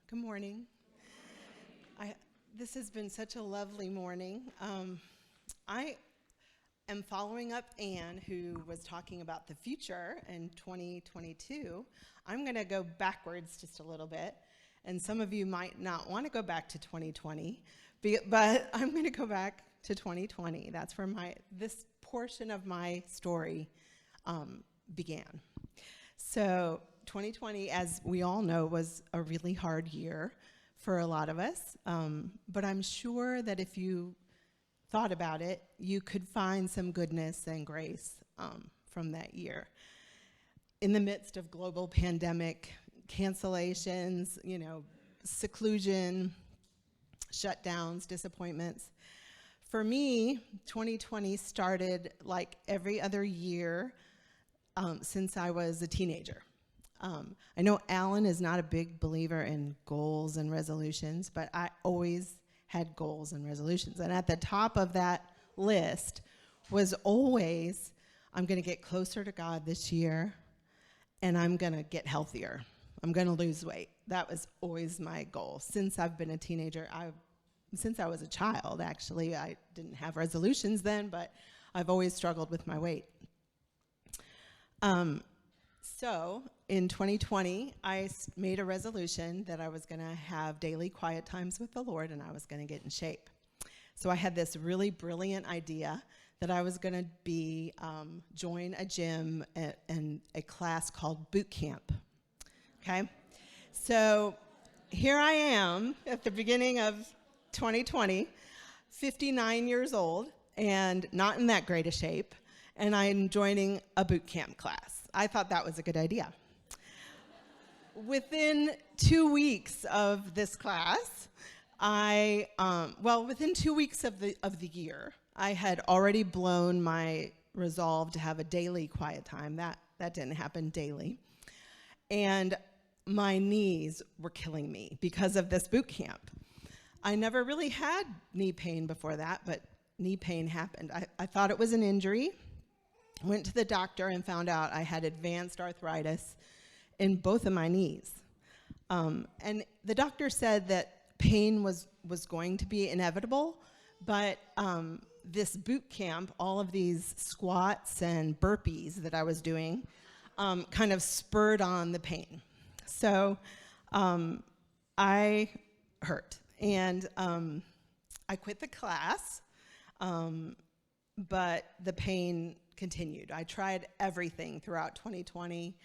Good morning. This has been such a lovely morning. I am following up Anne, who was talking about the future in 2022. I'm going to go backwards just a little bit, and some of you might not want to go back to 2020, but I'm going to go back to 2020. That's where this portion of my story began. So 2020, as we all know, was a really hard year for a lot of us, but I'm sure that if you thought about it, you could find some goodness and grace from that year. In the midst of global pandemic, cancellations, seclusion, shutdowns, disappointments, for me, 2020 started like every other year since I was a teenager. I know Alan is not a big believer in goals and resolutions, but I always had goals and resolutions. And at the top of that list was always, I'm going to get closer to God this year, and I'm going to get healthier. I'm going to lose weight. That was always my goal. Since I've been a teenager, since I was a child, actually. I didn't have resolutions then, but I've always struggled with my weight. So in 2020, I made a resolution that I was going to have daily quiet times with the Lord, and I was going to get in shape. So I had this really brilliant idea that I was going to join a gym and a class called boot camp. Okay? So here I am at the beginning of 2020, 59 years old, and not in that great a shape, and I'm joining a boot camp class. I thought that was a good idea. Within 2 weeks of this class, within 2 weeks of the year, I had already blown my resolve to have a daily quiet time. That didn't happen daily. And my knees were killing me because of this boot camp. I never really had knee pain before that, but knee pain happened. I thought it was an injury. Went to the doctor and found out I had advanced arthritis in both of my knees. And the doctor said that pain was going to be inevitable, but this boot camp, all of these squats and burpees that I was doing, kind of spurred on the pain. So I hurt, and I quit the class, but the pain continued. I tried everything throughout 2020.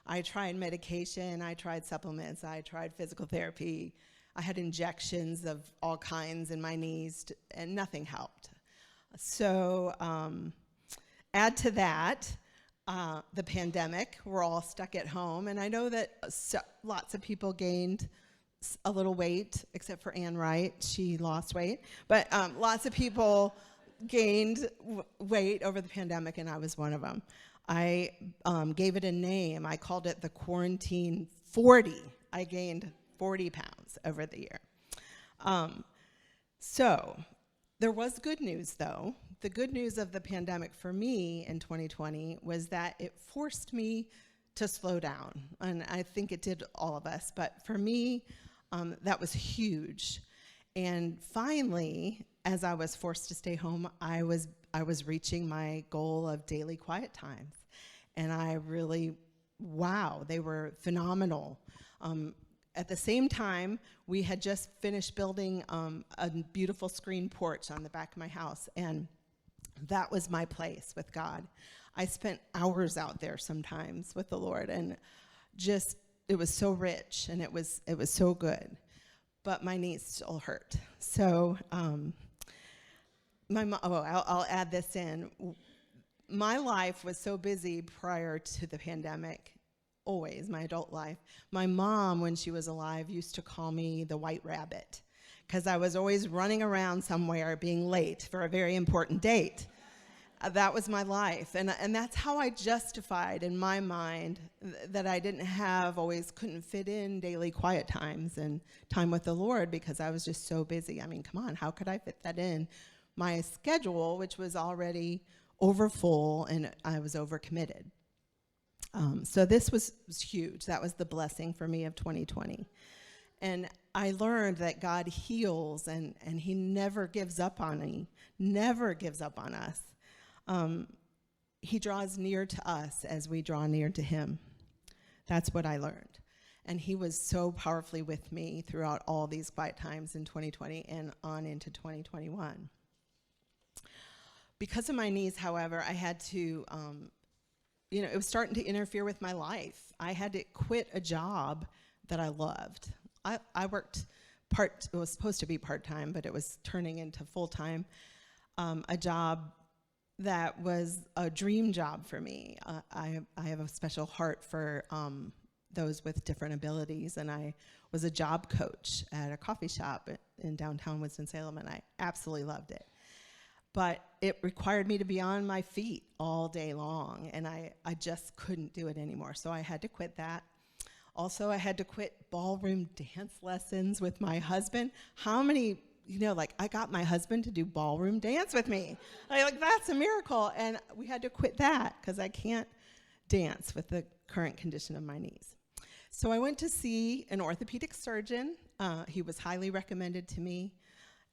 I tried medication, I tried supplements, I tried physical therapy. I had injections of all kinds in my knees, and nothing helped. So add to that the pandemic. We're all stuck at home, and I know that lots of people gained a little weight, except for Ann Wright. She lost weight. But lots of people gained weight over the pandemic, and I was one of them. I gave it a name. I called it the Quarantine 40. I gained 40 pounds over the year. So there was good news, though. The good news of the pandemic for me in 2020 was that it forced me to slow down, and I think it did all of us. But for me, that was huge. And finally, as I was forced to stay home, I was reaching my goal of daily quiet times. And I really, they were phenomenal. At the same time, we had just finished building a beautiful screen porch on the back of my house, and that was my place with God. I spent hours out there sometimes with the Lord, and it was so rich, and it was so good. But my knees still hurt. So I'll add this in. My life was so busy prior to the pandemic, always, my adult life. My mom, when she was alive, used to call me the White Rabbit, because I was always running around somewhere being late for a very important date. That was my life, and that's how I justified in my mind that I couldn't fit in daily quiet times and time with the Lord, because I was just so busy. I mean, come on, how could I fit that in? My schedule, which was already overfull, and I was overcommitted. So this was huge. That was the blessing for me of 2020. And I learned that God heals, and he never gives up on me, never gives up on us. He draws near to us as we draw near to him. That's what I learned. And he was so powerfully with me throughout all these quiet times in 2020 and on into 2021. Because of my knees, however, I had to, it was starting to interfere with my life. I had to quit a job that I loved. I worked it was supposed to be part-time, but it was turning into full-time, a job that was a dream job for me. I have a special heart for those with different abilities, and I was a job coach at a coffee shop in downtown Winston-Salem, and I absolutely loved it. But it required me to be on my feet all day long, and I just couldn't do it anymore, so I had to quit that. Also, I had to quit ballroom dance lessons with my husband. How many, I got my husband to do ballroom dance with me. That's a miracle, and we had to quit that because I can't dance with the current condition of my knees. So I went to see an orthopedic surgeon. He was highly recommended to me.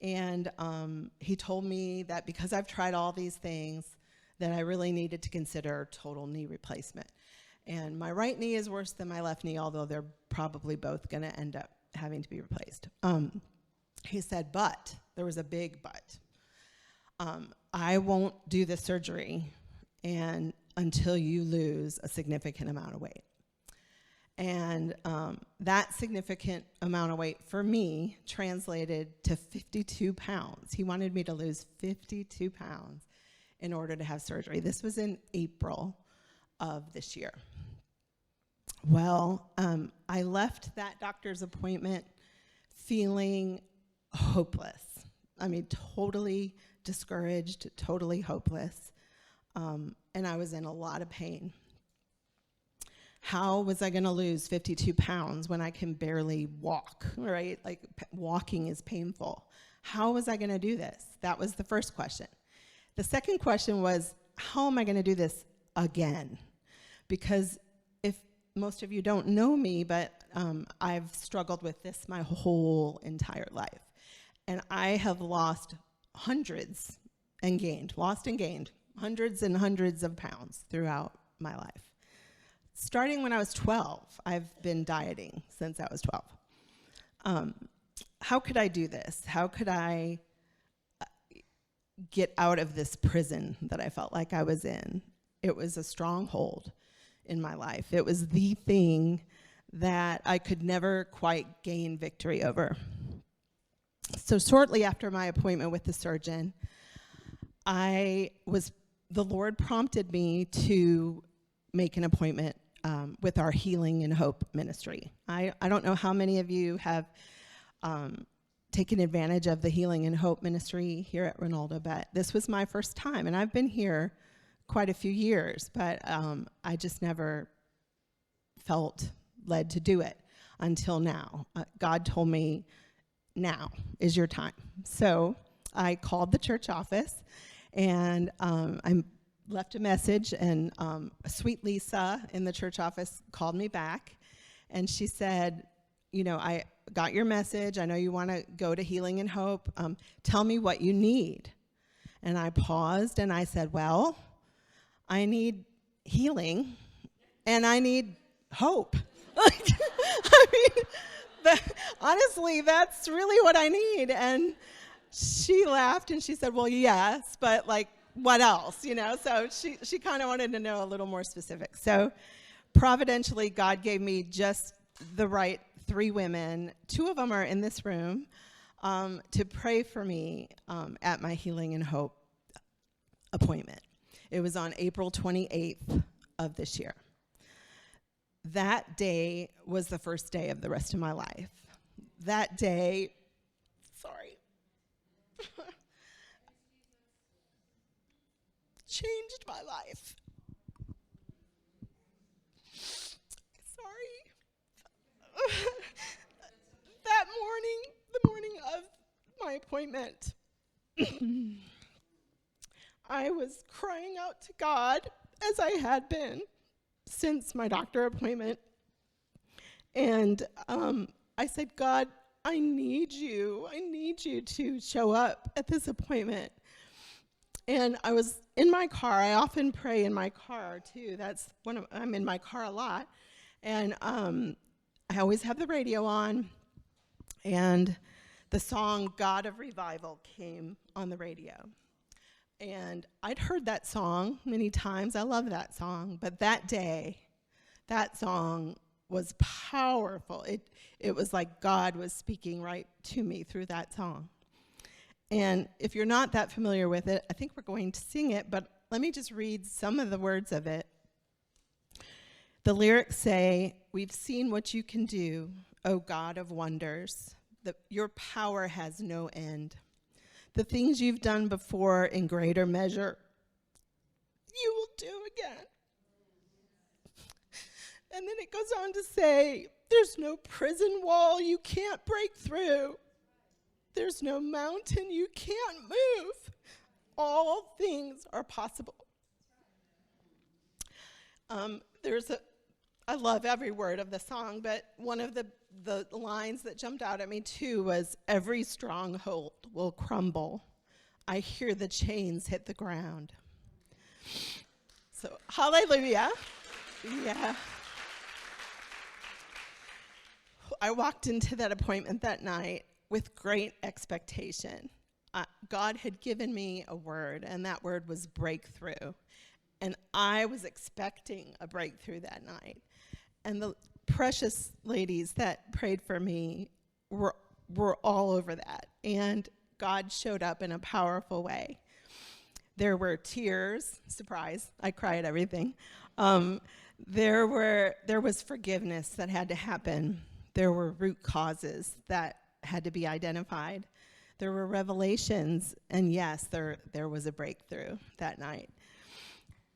And he told me that because I've tried all these things, that I really needed to consider total knee replacement. And my right knee is worse than my left knee, although they're probably both going to end up having to be replaced. He said, but, there was a big but. I won't do the surgery until you lose a significant amount of weight. And that significant amount of weight for me translated to 52 pounds. He wanted me to lose 52 pounds in order to have surgery. This was in April of this year. Well, I left that doctor's appointment feeling hopeless. Totally discouraged, totally hopeless. And I was in a lot of pain. How was I going to lose 52 pounds when I can barely walk, right? Walking is painful. How was I going to do this? That was the first question. The second question was, how am I going to do this again? Because if most of you don't know me, but I've struggled with this my whole entire life. And I have lost hundreds and gained hundreds and hundreds of pounds throughout my life. Starting when I was 12, I've been dieting since I was 12. How could I do this? How could I get out of this prison that I felt like I was in? It was a stronghold in my life. It was the thing that I could never quite gain victory over. So shortly after my appointment with the surgeon, the Lord prompted me to make an appointment with our Healing and Hope ministry. I don't know how many of you have taken advantage of the Healing and Hope ministry here at Ronaldo, but this was my first time, and I've been here quite a few years, but I just never felt led to do it until now. God told me, now is your time. So I called the church office, and I left a message, and sweet Lisa in the church office called me back, and she said, I got your message. I know you want to go to Healing and Hope. Tell me what you need. And I paused, and I said, well, I need healing, and I need hope. Honestly, that's really what I need. And she laughed, and she said, well, yes, but what else, So she kind of wanted to know a little more specific. So providentially, God gave me just the right 3 women. 2 of them are in this room to pray for me at my Healing and Hope appointment. It was on April 28th of this year. That day was the first day of the rest of my life. That day, changed my life. That morning, the morning of my appointment, I was crying out to God, as I had been since my doctor appointment. And I said, God, I need you. I need you to show up at this appointment. And I was in my car. I often pray in my car, too. I'm in my car a lot. And I always have the radio on. And the song God of Revival came on the radio. And I'd heard that song many times. I love that song. But that day, that song was powerful. It was like God was speaking right to me through that song. And if you're not that familiar with it, I think we're going to sing it, but let me just read some of the words of it. The lyrics say, "We've seen what you can do, O God of wonders. Your power has no end. The things you've done before in greater measure, you will do again." And then it goes on to say, "There's no prison wall you can't break through. There's no mountain you can't move. All things are possible." I love every word of the song, but one of the lines that jumped out at me too was, "Every stronghold will crumble. I hear the chains hit the ground." So, hallelujah. Yeah. I walked into that appointment that night with great expectation. God had given me a word, and that word was breakthrough. And I was expecting a breakthrough that night. And the precious ladies that prayed for me were all over that. And God showed up in a powerful way. There were tears, surprise, I cry at everything. There was forgiveness that had to happen. There were root causes that had to be identified. There were revelations, and yes, there was a breakthrough that night.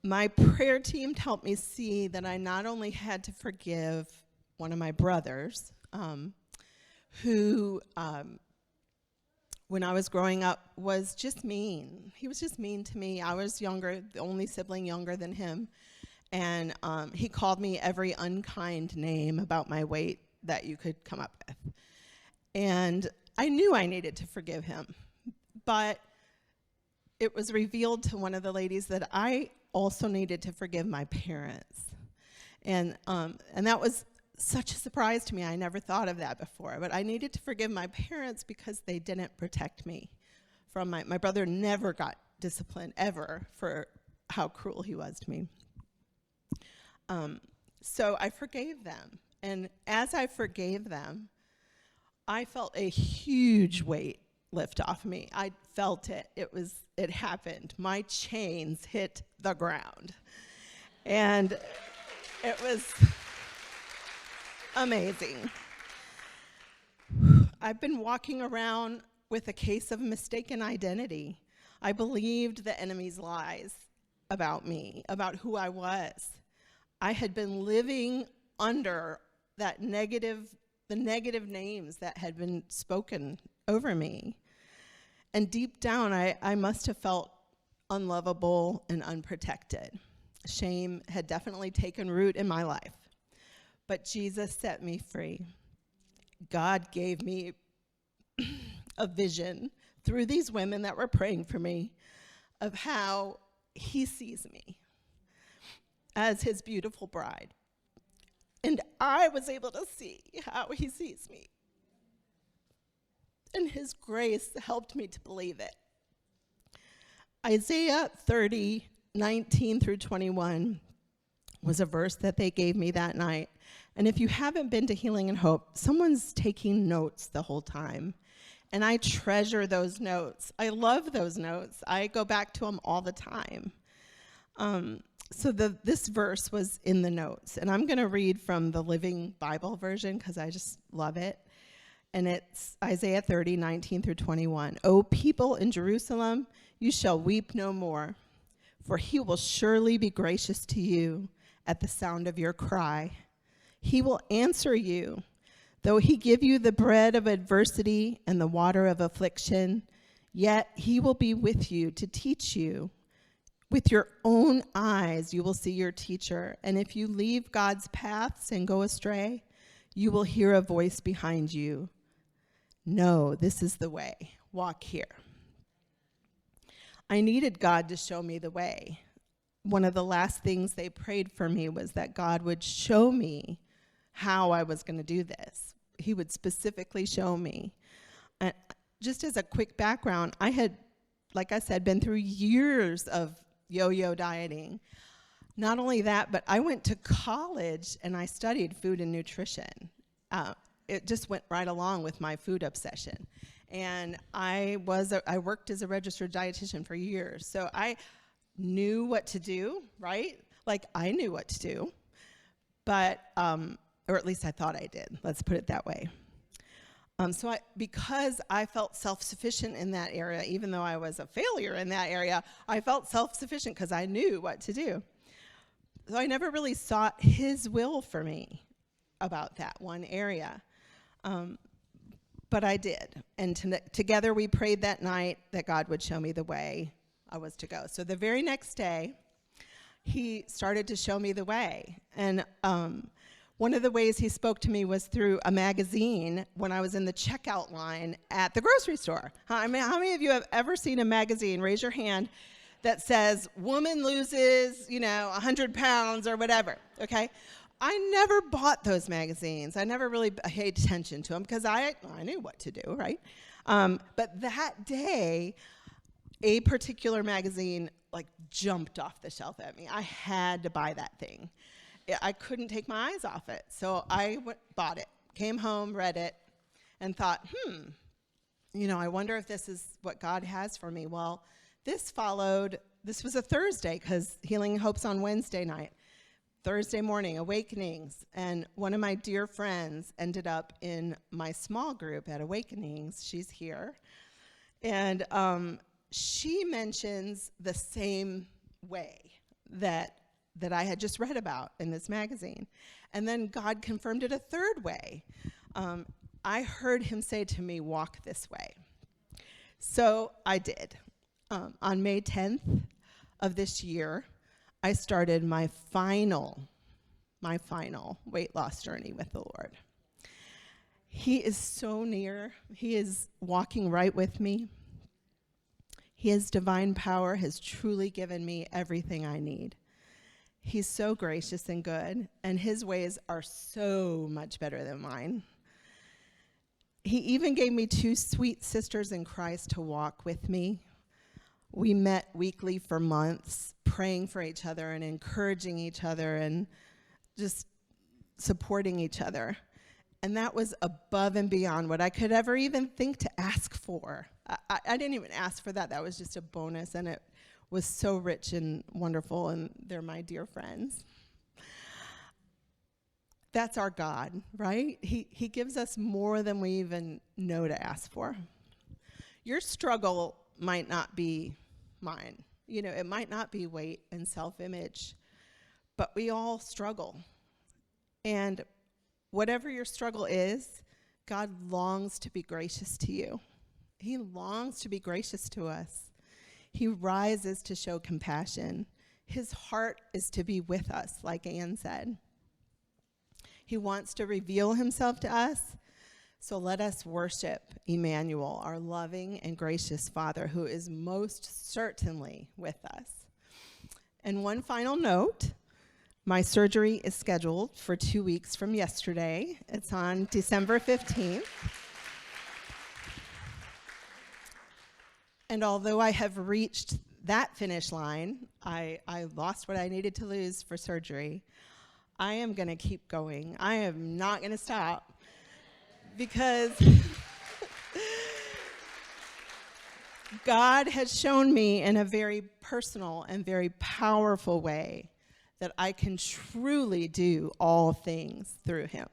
My prayer team helped me see that I not only had to forgive one of my brothers, who, when I was growing up, was just mean. He was just mean to me. I was younger, the only sibling younger than him, and he called me every unkind name about my weight that you could come up with. And I knew I needed to forgive him, but it was revealed to one of the ladies that I also needed to forgive my parents. And that was such a surprise to me. I never thought of that before, but I needed to forgive my parents because they didn't protect me from my brother never got disciplined ever for how cruel he was to me. So I forgave them. And as I forgave them, I felt a huge weight lift off me. I felt it. It happened. My chains hit the ground. And it was amazing. I've been walking around with a case of mistaken identity. I believed the enemy's lies about me, about who I was. I had been living under the negative names that had been spoken over me. And deep down, I must have felt unlovable and unprotected. Shame had definitely taken root in my life. But Jesus set me free. God gave me a vision through these women that were praying for me of how he sees me as his beautiful bride. And I was able to see how he sees me. And his grace helped me to believe it. Isaiah 30, 19 through 21 was a verse that they gave me that night. And if you haven't been to Healing and Hope, someone's taking notes the whole time. And I treasure those notes. I love those notes. I go back to them all the time. So this verse was in the notes, and I'm going to read from the Living Bible version because I just love it. And it's Isaiah 30, 19 through 21. "O people in Jerusalem, you shall weep no more, for he will surely be gracious to you at the sound of your cry. He will answer you, though he give you the bread of adversity and the water of affliction, yet he will be with you to teach you. With your own eyes you will see your teacher, and if you leave God's paths and go astray, you will hear a voice behind you. No, this is the way. Walk here. I needed God to show me the way. One of the last things they prayed for me was that God would show me how I was going to do this. He would specifically show me. And just as a quick background, I had, like I said, been through years of yo-yo dieting. Not only that, but I went to college and I studied food and nutrition. It just went right along with my food obsession. And I worked as a registered dietitian for years. So I knew what to do, right? Like I knew what to do, but, or at least I thought I did. Let's put it that way. Because I felt self-sufficient in that area, even though I was a failure in that area, I felt self-sufficient because I knew what to do. So I never really sought his will for me about that one area. But I did. And together we prayed that night that God would show me the way I was to go. So the very next day, he started to show me the way. And one of the ways he spoke to me was through a magazine when I was in the checkout line at the grocery store. I mean, how many of you have ever seen a magazine, raise your hand, that says, woman loses, 100 pounds or whatever, okay? I never bought those magazines. I never really paid attention to them because I knew what to do, right? But that day, a particular magazine jumped off the shelf at me. I had to buy that thing. I couldn't take my eyes off it. So I bought it, came home, read it, and thought, I wonder if this is what God has for me. Well, this was a Thursday because Healing Hope's on Wednesday night. Thursday morning, Awakenings, and one of my dear friends ended up in my small group at Awakenings. She's here. And she mentions the same way that I had just read about in this magazine. And then God confirmed it a third way. I heard him say to me, walk this way. So I did. On May 10th of this year, I started my final weight loss journey with the Lord. He is so near. He is walking right with me. His divine power has truly given me everything I need. He's so gracious and good, and his ways are so much better than mine. He even gave me 2 sweet sisters in Christ to walk with me. We met weekly for months, praying for each other and encouraging each other and just supporting each other. And that was above and beyond what I could ever even think to ask for. I didn't even ask for that. That was just a bonus, and it was so rich and wonderful, and they're my dear friends. That's our God, right? He gives us more than we even know to ask for. Your struggle might not be mine. It might not be weight and self-image, but we all struggle. And whatever your struggle is, God longs to be gracious to you. He longs to be gracious to us. He rises to show compassion. His heart is to be with us, like Anne said. He wants to reveal himself to us. So let us worship Emmanuel, our loving and gracious Father, who is most certainly with us. And one final note, my surgery is scheduled for 2 weeks from yesterday. It's on December 15th. And although I have reached that finish line, I lost what I needed to lose for surgery, I am going to keep going. I am not going to stop. Because God has shown me in a very personal and very powerful way that I can truly do all things through him.